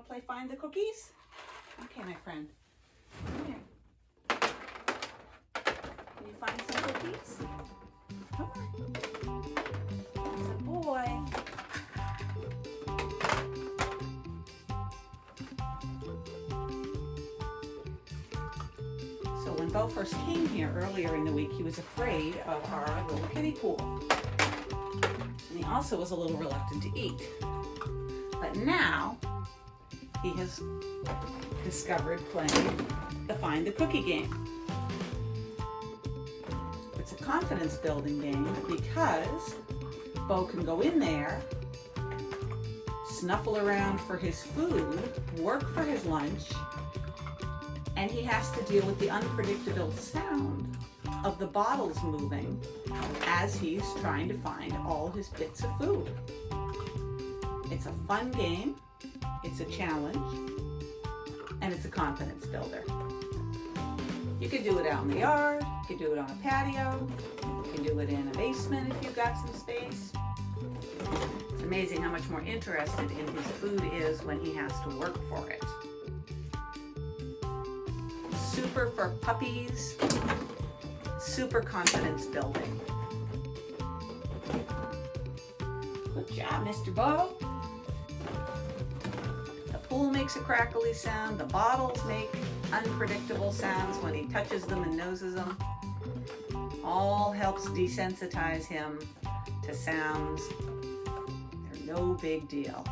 want to play find the cookies? Okay, my friend. Come here. Can you find some cookies? Come on. That's a boy. So when Bo first came here earlier in the week, he was afraid of our little kiddie pool. And he also was a little reluctant to eat. But now he has discovered playing the Find the Cookie game. It's a confidence building game because Bo can go in there, snuffle around for his food, work for his lunch, and he has to deal with the unpredictable sound of the bottles moving as he's trying to find all his bits of food. It's a fun game, it's a challenge, and it's a confidence builder. You could do it out in the yard, you could do it on a patio, you can do it in a basement if you've got some space. It's amazing how much more interested in his food is when he has to work for it. Super for puppies, super confidence building. Good job, Mr. Bo. The pool makes a crackly sound. The bottles make unpredictable sounds when he touches them and noses them. All helps desensitize him to sounds. They're no big deal.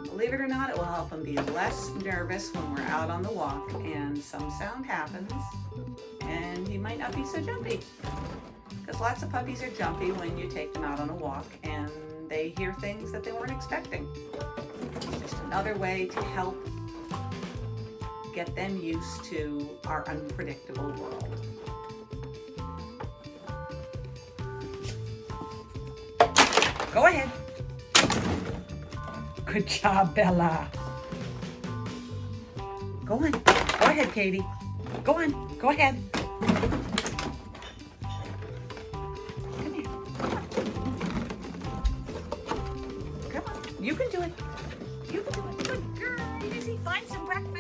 Believe it or not, it will help him be less nervous when we're out on the walk and some sound happens and he might not be so jumpy. Because lots of puppies are jumpy when you take them out on a walk and they hear things that they weren't expecting. It's just another way to help get them used to our unpredictable world. Go ahead. Good job, Bella. Go on. Go ahead, Katie. Go on. Go ahead. Come here. Come on. You can do it. You can do it. Good girl. Izzy, find some breakfast.